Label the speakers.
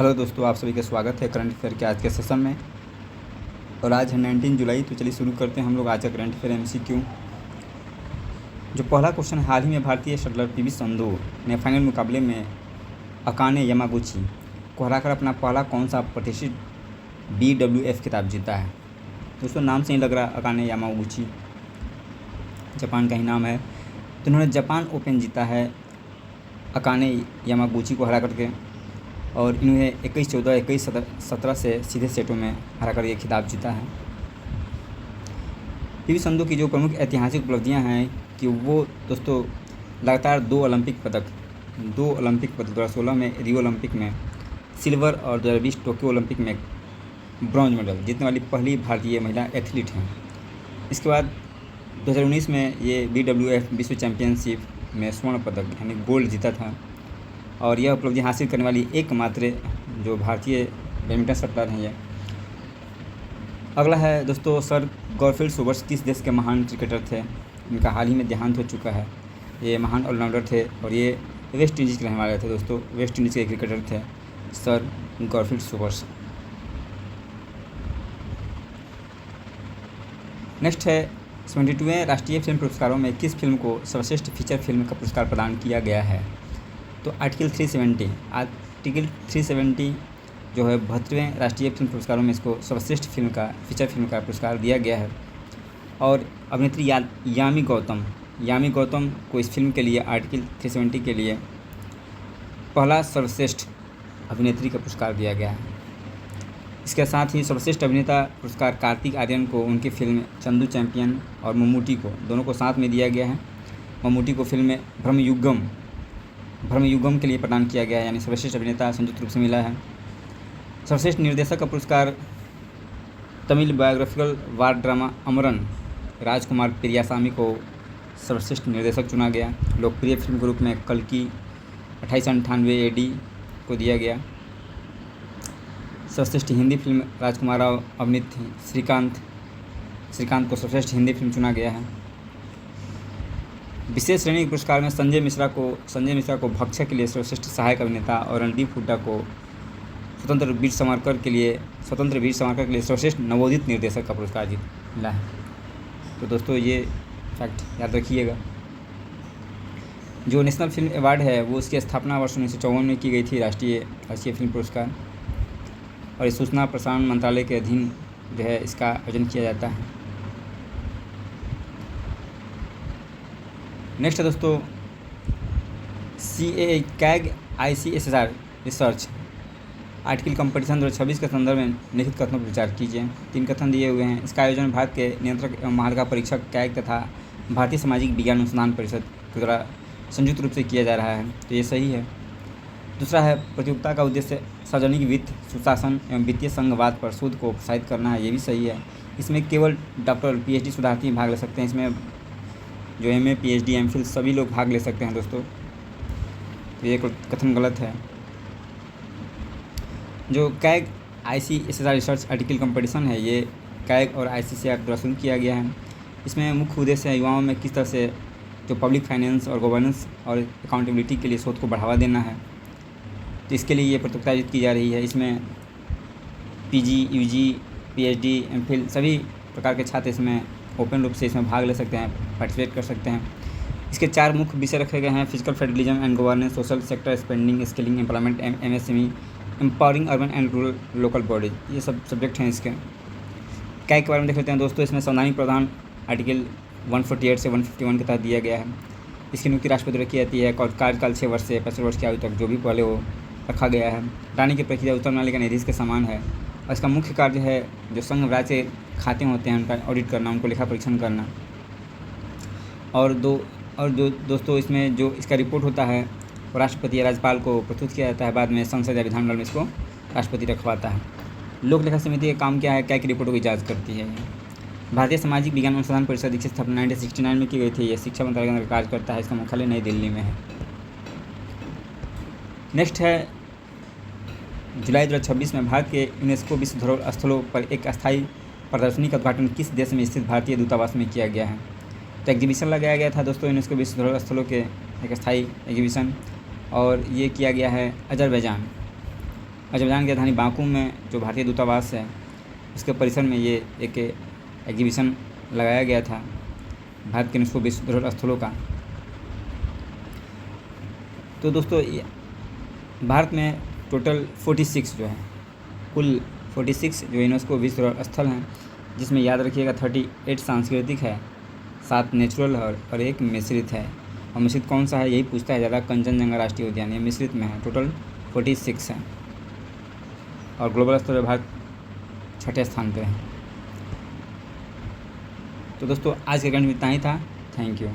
Speaker 1: Hello दोस्तों, आप सभी का स्वागत है करंट अफेयर के आज के सेशन में। और आज है 19 जुलाई। तो चलिए शुरू करते हैं हम लोग आज का करंट अफेयर MCQ। जो पहला क्वेश्चन है, हाल ही में भारतीय शटलर PV संधू ने फाइनल मुकाबले में अकाने यामागुची को हराकर अपना पहला कौन सा प्रतिष्ठित BWF खिताब जीता है। दोस्तों नाम से ही लग रहा है अकाने यामागुची जापान का ही नाम है। तो उन्होंने जापान ओपन जीता है अकाने यामागुची को हरा करके, और इन्हें 21-14, 21-17 से सीधे सेटों में हराकर ये खिताब जीता है। PV संधू की जो प्रमुख ऐतिहासिक उपलब्धियां हैं कि वो दोस्तों लगातार 2 ओलंपिक पदक 2016 में रियो ओलंपिक में सिल्वर और 2020 टोक्यो ओलंपिक में ब्रॉन्ज मेडल जीतने वाली पहली भारतीय महिला एथलीट हैं। इसके बाद 2019 में ये BWF विश्व चैम्पियनशिप में स्वर्ण पदक यानी गोल्ड जीता था, और यह उपलब्धि हासिल करने वाली एकमात्र जो भारतीय बैडमिंटन शटलर हैं ये। अगला है दोस्तों सर गॉरफील्ड सोबर्स किस देश के महान क्रिकेटर थे। इनका हाल ही में देहांत हो चुका है। ये महान ऑलराउंडर थे और ये वेस्ट इंडीज़ के रहने वाले थे। दोस्तों वेस्ट इंडीज़ के क्रिकेटर थे सर गॉरफील्ड सोबर्स। नेक्स्ट है 72वें राष्ट्रीय फिल्म पुरस्कारों में किस फिल्म को सर्वश्रेष्ठ फीचर फिल्म का पुरस्कार प्रदान किया गया है। तो आर्टिकल 370 जो है 72वें राष्ट्रीय फिल्म पुरस्कारों में इसको सर्वश्रेष्ठ फीचर फिल्म का पुरस्कार दिया गया है। और अभिनेत्री यामी गौतम को इस फिल्म के लिए आर्टिकल 370 के लिए पहला सर्वश्रेष्ठ अभिनेत्री का पुरस्कार दिया गया है। इसके साथ ही सर्वश्रेष्ठ अभिनेता पुरस्कार कार्तिक आर्यन को उनकी फिल्म चंदू चैंपियन और मम्मूटी को दोनों को साथ में दिया गया है। मम्मूटी को फिल्म में भ्रमयुगम के लिए प्रदान किया गया है, यानी सर्वश्रेष्ठ अभिनेता संयुक्त रूप से मिला है। सर्वश्रेष्ठ निर्देशक का पुरस्कार तमिल बायोग्राफिकल वार ड्रामा अमरन राजकुमार पेरियासामी को सर्वश्रेष्ठ निर्देशक चुना गया। लोकप्रिय फिल्म के रूप में कल्कि 2898 AD को दिया गया। सर्वश्रेष्ठ हिंदी फिल्म राजकुमार राव अभिनीत श्रीकांत को सर्वश्रेष्ठ हिंदी फिल्म चुना गया है। विशेष श्रेणी के पुरस्कार में संजय मिश्रा को भक्षक के लिए सर्वश्रेष्ठ सहायक अभिनेता और रणदीप हुड्डा को स्वतंत्र वीर सावरकर के लिए सर्वश्रेष्ठ नवोदित निर्देशक का पुरस्कार मिला है। तो दोस्तों ये फैक्ट याद रखिएगा। जो नेशनल फिल्म अवार्ड है वो उसकी स्थापना वर्ष 1954 में की गई थी, राष्ट्रीय फिल्म पुरस्कार, और इस सूचना प्रसारण मंत्रालय के अधीन जो है इसका आयोजन किया जाता है। नेक्स्ट है दोस्तों CAG ICSSR research article competition 2026 के संदर्भ में लिखित कथनों पर विचार कीजिए। 3 कथन दिए हुए हैं। इसका आयोजन भारत के नियंत्रक एवं महालेखा परीक्षक CAG तथा भारतीय सामाजिक विज्ञान अनुसंधान परिषद के द्वारा संयुक्त रूप से किया जा रहा है, तो ये सही है। दूसरा है प्रतियोगिता का उद्देश्य सार्वजनिक वित्त, सुशासन एवं वित्तीय संघवाद पर शोध को प्रोत्साहित करना है, ये भी सही है। इसमें केवल डॉक्टर PhD शोधार्थी भाग ले सकते हैं। इसमें जो MA PhD MPhil सभी लोग भाग ले सकते हैं दोस्तों, तो ये कथन गलत है। जो CAG ICSSR research article competition है ये CAG और ICSR द्वारा शुरू किया गया है। इसमें मुख्य उद्देश्य है युवाओं में किस तरह से जो पब्लिक फाइनेंस और गवर्नेंस और अकाउंटेबिलिटी के लिए शोध को बढ़ावा देना है, तो इसके लिए ये प्रतियोगिता आयोजित की जा रही है। इसमें PG UG PhD MPhil सभी प्रकार के छात्र इसमें ओपन रूप से इसमें भाग ले सकते हैं, पार्टिसिपेट कर सकते हैं। इसके 4 मुख्य विषय रखे गए हैं: physical federalism and governance, social sector spending, skilling employment, MSME, empowering urban and rural local bodies, ये सब सब्जेक्ट हैं इसके। CAG के बारे में देख लेते हैं दोस्तों। इसमें संवैधानिक प्रावधान आर्टिकल 148 से 151 के तहत दिया गया है। इसकी नियुक्ति राष्ट्रपति द्वारा की जाती है और कार्यकाल 6 वर्ष से 65 वर्ष की आयु तक जो भी पहले हो रखा गया है। रानी की प्रक्रिया उत्तर न्यायालय के न्यायाधीश के समान है, और इसका मुख्य कार्य है जो संघ राज्य के खाते होते हैं उनका ऑडिट करना, उनको लेखा परीक्षण करना। और जो दोस्तों इसमें जो इसका रिपोर्ट होता है वो राष्ट्रपति या राज्यपाल को प्रस्तुत किया जाता है। बाद में संसद या विधानमंडल में इसको राष्ट्रपति रखवाता है। लोक लेखा समिति का काम क्या है? CAG की रिपोर्टों की जाँच करती है। भारतीय सामाजिक विज्ञान अनुसंधान परिषद की स्थापना 1969 में की गई थी। यह शिक्षा मंत्रालय के अंदर कार्य करता है। इसका मुख्यालय नई दिल्ली में है। नेक्स्ट है जुलाई 2026 में भारत के यूनेस्को विश्व धरोहर स्थलों पर एक अस्थायी प्रदर्शनी का उद्घाटन किस देश में स्थित भारतीय दूतावास में किया गया है। तो एग्जीबिशन लगाया गया था दोस्तों यूनेस्को विश्व धरोहर स्थलों के एक अस्थायी एग्जीबिशन, और ये किया गया है अजरबैजान। अजरबैजान की राजधानी बाकू में जो भारतीय दूतावास है उसके परिसर में ये एक एग्जीबिशन लगाया गया था भारत के यूनेस्को विश्व धरोहर स्थलों का। तो दोस्तों भारत में टोटल 46 जो है, कुल 46 जो यूनेस्को विश्व धरोहर स्थल हैं, जिसमें याद रखिएगा 38 सांस्कृतिक है, 7 नेचुरल है और 1 मिश्रित है। और मिश्रित कौन सा है यही पूछता है ज़्यादा, कंचनजंगा राष्ट्रीय उद्यान, ये मिश्रित में है। टोटल 46 है और ग्लोबल स्तर पर भारत 6ठे स्थान पे है। तो दोस्तों आज के कंटेंट में इतना ही था। Thank you.